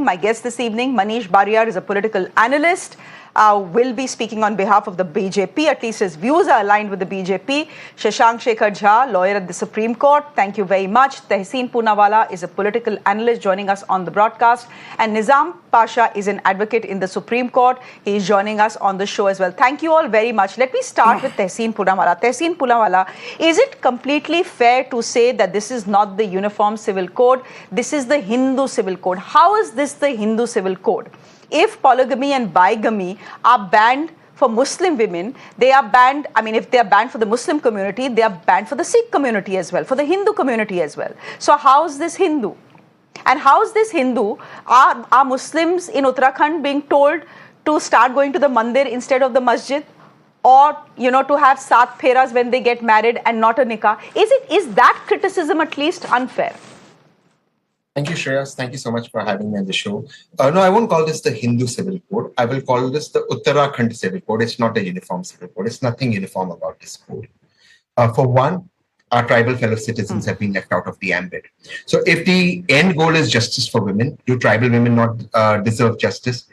My guest this evening, Manish Bariyar, is a political analyst. Will be speaking on behalf of the BJP. At least his views are aligned with the BJP. Shashank Shekhar Jha, lawyer at the Supreme Court. Thank you very much. Tehseen Poonawalla is a political analyst joining us on the broadcast. And Nizam Pasha is an advocate in the Supreme Court. He is joining us on the show as well. Thank you all very much. Let me start with Tehseen Poonawalla. Tehseen Poonawalla, is it completely fair to say that this is not the Uniform Civil Code? This is the Hindu Civil Code. How is this the Hindu Civil Code? If polygamy and bigamy are banned for Muslim women, they are banned, if they are banned for the Muslim community, they are banned for the Sikh community as well, for the Hindu community as well. So how is this Hindu? And how is this Hindu? Are Muslims in Uttarakhand being told to start going to the mandir instead of the masjid? Or, to have saat pheras when they get married and not a nikah? Is that criticism at least unfair? Thank you, Shreyas. Thank you so much for having me on the show. No, I won't call this the Hindu Civil Code. I will call this the Uttarakhand Civil Code. It's not a uniform civil code. It's nothing uniform about this code. For one, our tribal fellow citizens have been left out of the ambit. So if the end goal is justice for women, do tribal women not deserve justice?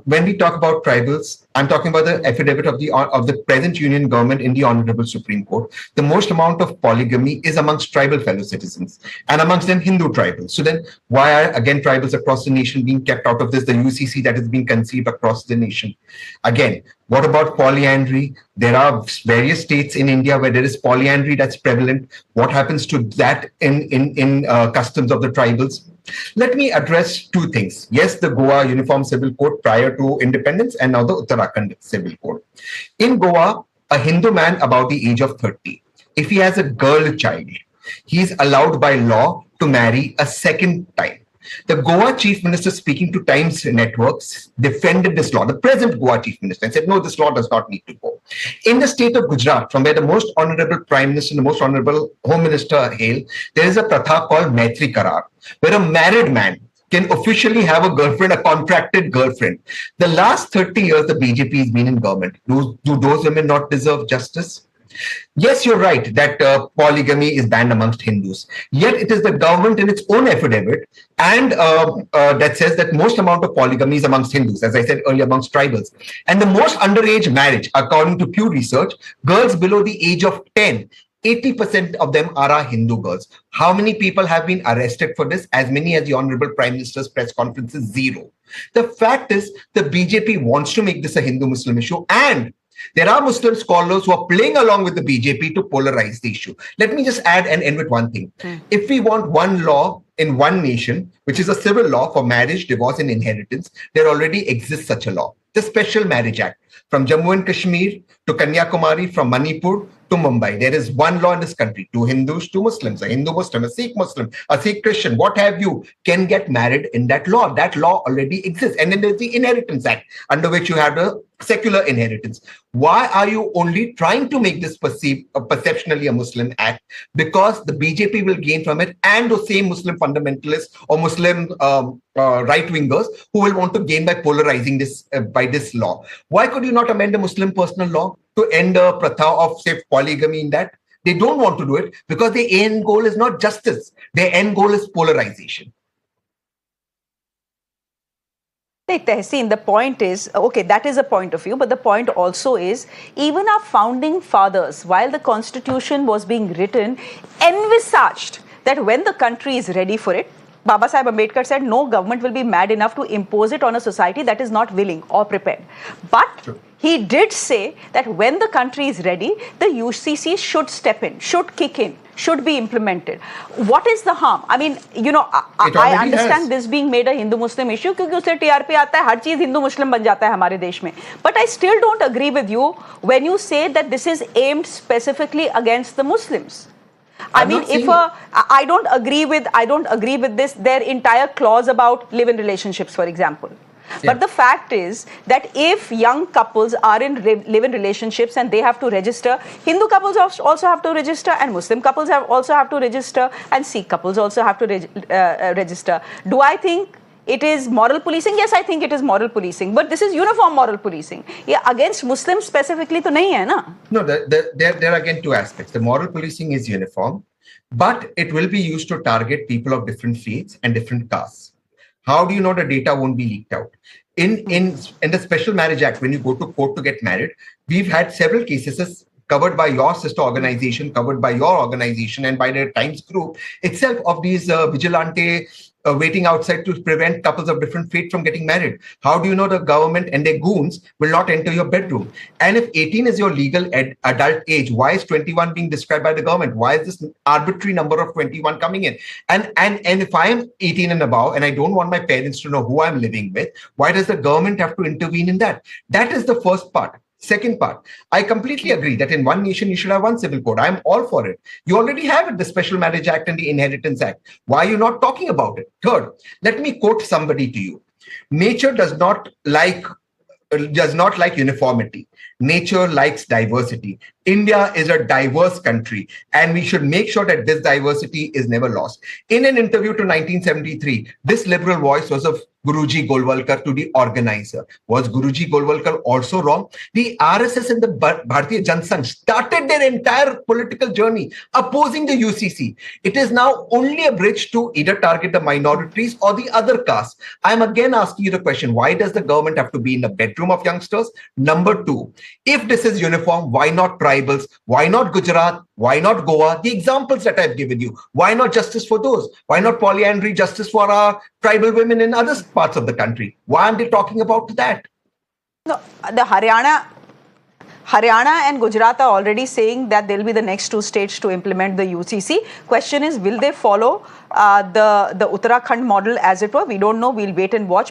When we talk about tribals, I'm talking about the affidavit of the present union government in the Honorable Supreme Court. The most amount of polygamy is amongst tribal fellow citizens and amongst them Hindu tribals. So then why are again tribals across the nation being kept out of this? The UCC that is being conceived across the nation. Again, what about polyandry? There are various states in India where there is polyandry that's prevalent. What happens to that in customs of the tribals? Let me address two things. Yes, the Goa Uniform Civil Code prior to independence and now the Uttarakhand Civil Code. In Goa, a Hindu man about the age of 30, if he has a girl child, he is allowed by law to marry a second time. The Goa Chief Minister, speaking to Times Networks, defended this law, the present Goa Chief Minister, and said, no, this law does not need to go. In the state of Gujarat, from where the most honorable Prime Minister and the most honorable Home Minister hail, there is a pratha called Maitri Karar, where a married man can officially have a girlfriend, a contracted girlfriend. The last 30 years, the BJP has been in government. Do those women not deserve justice? Yes, you're right that polygamy is banned amongst Hindus. Yet it is the government in its own affidavit and that says that most amount of polygamy is amongst Hindus, as I said earlier, amongst tribals. And the most underage marriage, according to Pew Research, girls below the age of 10, 80% of them are our Hindu girls. How many people have been arrested for this? As many as the Honorable Prime Minister's press conferences, zero. The fact is the BJP wants to make this a Hindu-Muslim issue, and there are Muslim scholars who are playing along with the BJP to polarize the issue. Let me just add and end with one thing. If we want one law in one nation, which is a civil law for marriage, divorce, and inheritance, there already exists such a law. The Special Marriage Act. From Jammu and Kashmir to Kanyakumari, from Manipur to Mumbai, there is one law in this country. Two Hindus, two Muslims, a Hindu Muslim, a Sikh Christian, what have you, can get married in that law. That law already exists. And then there's the Inheritance Act, under which you have a secular inheritance. Why are you only trying to make this perceptionally a Muslim act? Because the BJP will gain from it, and those same Muslim fundamentalists or Muslim right-wingers who will want to gain by polarizing this by this law. Why could you not amend the Muslim personal law to end a pratha of, say, polygamy in that? They don't want to do it because the end goal is not justice. Their end goal is polarization. Tehseen, the point is, okay, that is a point of view, but the point also is, even our founding fathers, while the constitution was being written, envisaged that when the country is ready for it, Baba Sahib Ambedkar said no government will be mad enough to impose it on a society that is not willing or prepared. But he did say that when the country is ready, the UCC should step in, should kick in, should be implemented. What is the harm? I understand this being made a Hindu-Muslim issue क्योंकि उससे TRP आता है, हर चीज Hindu-Muslim बन जाता है हमारे देश में. But I still don't agree with you when you say that this is aimed specifically against the Muslims. I don't agree with this, their entire clause about live-in relationships, for example. Yeah. But the fact is that if young couples are in live-in relationships and they have to register, Hindu couples also have to register, and Muslim couples also have to register, and Sikh couples also have to register. Do I think it is moral policing? Yes, I think it is moral policing, but this is uniform moral policing. Yeah, against Muslims specifically to nahi hai na? No, there are again two aspects. The moral policing is uniform, but it will be used to target people of different faiths and different castes. How do you know the data won't be leaked out? In the Special Marriage Act, when you go to court to get married, we've had several cases covered by your sister organization, covered by your organization, and by the Times Group itself, of these vigilante waiting outside to prevent couples of different faith from getting married. How do you know the government and their goons will not enter your bedroom? And if 18 is your legal adult age, why is 21 being described by the government? Why is this arbitrary number of 21 coming in? And if I am 18 and above and I don't want my parents to know who I'm living with, why does the government have to intervene in that? That is the first part. Second part, I completely agree that in one nation you should have one civil code. I'm all for it. You already have it, the Special Marriage Act and the Inheritance Act. Why are you not talking about it? Third, let me quote somebody to you. Nature does not like uniformity. Nature likes diversity. India is a diverse country, and we should make sure that this diversity is never lost. In an interview to 1973, this liberal voice was of Guruji Golwalkar to the organizer. Was Guruji Golwalkar also wrong? The RSS and the Bharatiya Janata Sangh started their entire political journey opposing the UCC. It is now only a bridge to either target the minorities or the other castes. I'm again asking you the question, why does the government have to be in the bedroom of youngsters? Number two, if this is uniform, why not tribals? Why not Gujarat? Why not Goa? The examples that I've given you. Why not justice for those? Why not polyandry justice for our tribal women in other parts of the country? Why aren't they talking about that? No, the Haryana and Gujarat are already saying that they'll be the next two states to implement the UCC. Question is, will they follow the Uttarakhand model as it were? We don't know. We'll wait and watch.